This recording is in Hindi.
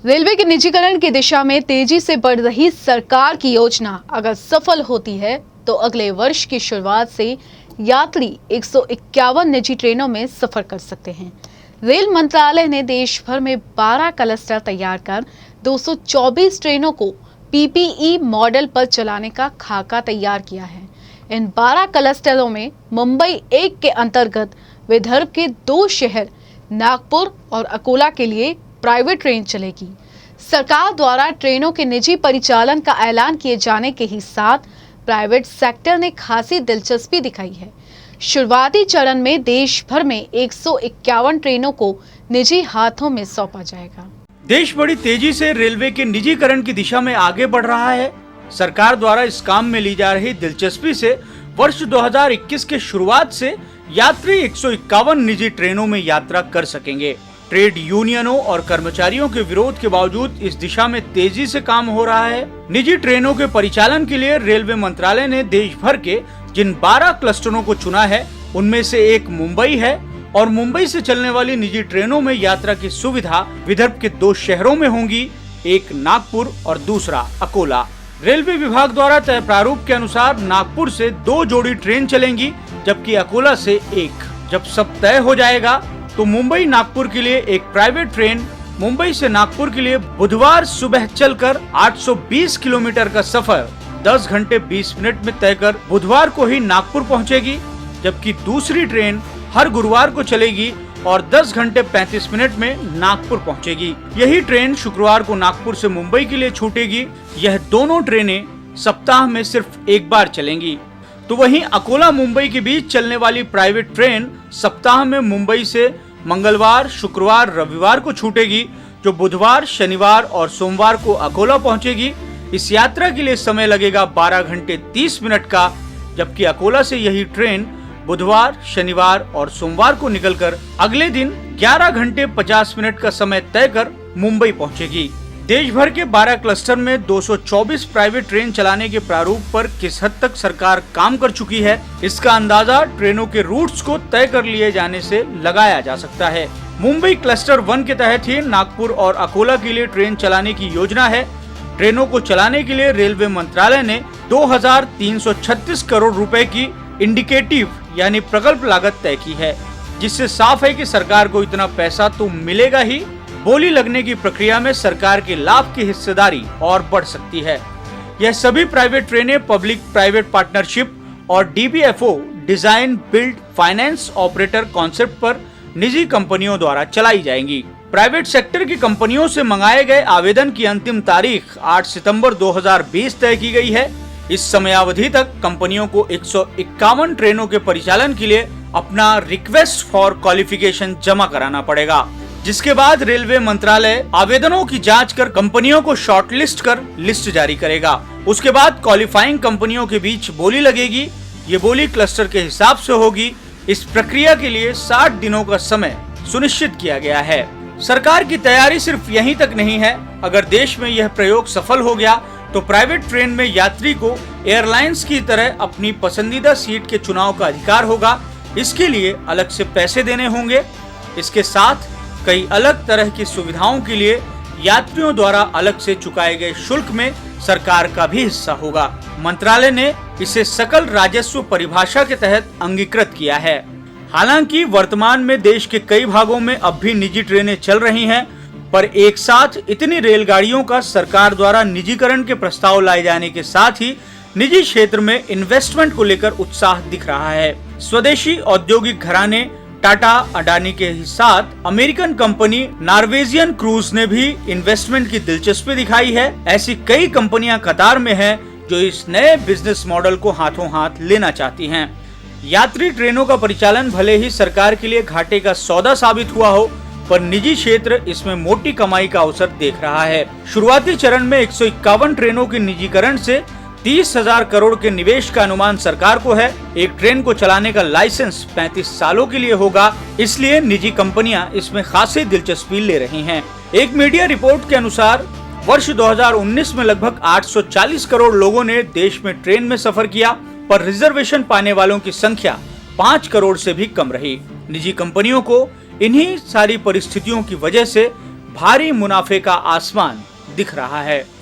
रेलवे के निजीकरण की दिशा में तेजी से बढ़ रही सरकार की योजना अगर सफल होती है तो अगले वर्ष की शुरुआत से यात्री 151 निजी ट्रेनों में सफर कर सकते हैं। रेल मंत्रालय ने देश भर में 12 क्लस्टर तैयार कर 224 ट्रेनों को पीपीई मॉडल पर चलाने का खाका तैयार किया है। इन 12 क्लस्टरों में मुंबई 1 के अंतर्गत विदर्भ के 2 शहर नागपुर और अकोला के लिए प्राइवेट ट्रेन चलेगी। सरकार द्वारा ट्रेनों के निजी परिचालन का ऐलान किए जाने के ही साथ प्राइवेट सेक्टर ने खासी दिलचस्पी दिखाई है। शुरुआती चरण में देश भर में 151 ट्रेनों को निजी हाथों में सौंपा जाएगा। देश बड़ी तेजी से रेलवे के निजीकरण की दिशा में आगे बढ़ रहा है। सरकार द्वारा इस काम में ली जा रही दिलचस्पी से वर्ष 2021 के शुरुआत से यात्री 151 निजी ट्रेनों में यात्रा कर सकेंगे। ट्रेड यूनियनों और कर्मचारियों के विरोध के बावजूद इस दिशा में तेजी से काम हो रहा है। निजी ट्रेनों के परिचालन के लिए रेलवे मंत्रालय ने देश भर के जिन 12 क्लस्टरों को चुना है उनमें से एक मुंबई है और मुंबई से चलने वाली निजी ट्रेनों में यात्रा की सुविधा विदर्भ के 2 शहरों में होंगी, एक नागपुर और दूसरा अकोला। रेलवे विभाग द्वारा तय प्रारूप के अनुसार नागपुर से 2 जोड़ी ट्रेन चलेंगी जबकि अकोला से 1। जब सब तय हो जाएगा तो मुंबई नागपुर के लिए एक प्राइवेट ट्रेन मुंबई से नागपुर के लिए बुधवार सुबह चलकर 820 किलोमीटर का सफर 10 घंटे 20 मिनट में तय कर बुधवार को ही नागपुर पहुंचेगी, जबकि दूसरी ट्रेन हर गुरुवार को चलेगी और 10 घंटे 35 मिनट में नागपुर पहुंचेगी। यही ट्रेन शुक्रवार को नागपुर से मुंबई के लिए छूटेगी। यह दोनों ट्रेनें सप्ताह में सिर्फ एक बार चलेंगी। तो वहीं अकोला मुंबई के बीच चलने वाली प्राइवेट ट्रेन सप्ताह में मुंबई से मंगलवार, शुक्रवार, रविवार को छूटेगी, जो बुधवार, शनिवार और सोमवार को अकोला पहुंचेगी। इस यात्रा के लिए समय लगेगा 12 घंटे 30 मिनट का, जबकि अकोला से यही ट्रेन बुधवार, शनिवार और सोमवार को निकलकर अगले दिन 11 घंटे 50 मिनट का समय तय कर मुंबई पहुंचेगी। देश भर के 12 क्लस्टर में 224 प्राइवेट ट्रेन चलाने के प्रारूप पर किस हद तक सरकार काम कर चुकी है, इसका अंदाजा ट्रेनों के रूट्स को तय कर लिए जाने से लगाया जा सकता है। मुंबई क्लस्टर 1 के तहत ही नागपुर और अकोला के लिए ट्रेन चलाने की योजना है। ट्रेनों को चलाने के लिए रेलवे मंत्रालय ने 2336 करोड़ रुपए की इंडिकेटिव यानी प्रकल्प लागत तय की है, जिससे साफ है कि सरकार को इतना पैसा तो मिलेगा ही, बोली लगने की प्रक्रिया में सरकार के लाभ की हिस्सेदारी और बढ़ सकती है। यह सभी प्राइवेट ट्रेनें पब्लिक प्राइवेट पार्टनरशिप और DBFO design build finance operator concept पर निजी कंपनियों द्वारा चलाई जाएंगी। प्राइवेट सेक्टर की कंपनियों से मंगाए गए आवेदन की अंतिम तारीख 8 सितंबर 2020 तय की गई है। इस समयावधि तक कंपनियों को 151 ट्रेनों के परिचालन के लिए अपना रिक्वेस्ट फॉर क्वालिफिकेशन जमा कराना पड़ेगा, जिसके बाद रेलवे मंत्रालय आवेदनों की जांच कर कंपनियों को शॉर्टलिस्ट कर लिस्ट जारी करेगा। उसके बाद क्वालिफाइंग कंपनियों के बीच बोली लगेगी। ये बोली क्लस्टर के हिसाब से होगी। इस प्रक्रिया के लिए 60 दिनों का समय सुनिश्चित किया गया है। सरकार की तैयारी सिर्फ यहीं तक नहीं है। अगर देश में यह प्रयोग सफल हो गया तो प्राइवेट ट्रेन में यात्री को एयरलाइंस की तरह अपनी पसंदीदा सीट के चुनाव का अधिकार होगा। इसके लिए अलग से पैसे देने होंगे। इसके साथ कई अलग तरह की सुविधाओं के लिए यात्रियों द्वारा अलग से चुकाए गए शुल्क में सरकार का भी हिस्सा होगा। मंत्रालय ने इसे सकल राजस्व परिभाषा के तहत अंगीकृत किया है। हालांकि वर्तमान में देश के कई भागों में अब भी निजी ट्रेनें चल रही हैं, पर एक साथ इतनी रेलगाड़ियों का सरकार द्वारा निजीकरण के प्रस्ताव लाए जाने के साथ ही निजी क्षेत्र में इन्वेस्टमेंट को लेकर उत्साह दिख रहा है। स्वदेशी औद्योगिक घराने टाटा, अडानी के साथ अमेरिकन कंपनी नॉर्वेजियन क्रूज ने भी इन्वेस्टमेंट की दिलचस्पी दिखाई है। ऐसी कई कंपनियां कतार में हैं जो इस नए बिजनेस मॉडल को हाथों हाथ लेना चाहती हैं। यात्री ट्रेनों का परिचालन भले ही सरकार के लिए घाटे का सौदा साबित हुआ हो, पर निजी क्षेत्र इसमें मोटी कमाई का अवसर देख रहा है। शुरुआती चरण में 151 ट्रेनों के निजीकरण से 30,000 करोड़ के निवेश का अनुमान सरकार को है। एक ट्रेन को चलाने का लाइसेंस 35 सालों के लिए होगा, इसलिए निजी कंपनियां इसमें खासी दिलचस्पी ले रही हैं। एक मीडिया रिपोर्ट के अनुसार वर्ष 2019 में लगभग 840 करोड़ लोगों ने देश में ट्रेन में सफर किया, पर रिजर्वेशन पाने वालों की संख्या 5 करोड़ से भी कम रही। निजी कंपनियों को इन्हीं सारी परिस्थितियों की वजह से भारी मुनाफे का आसमान दिख रहा है।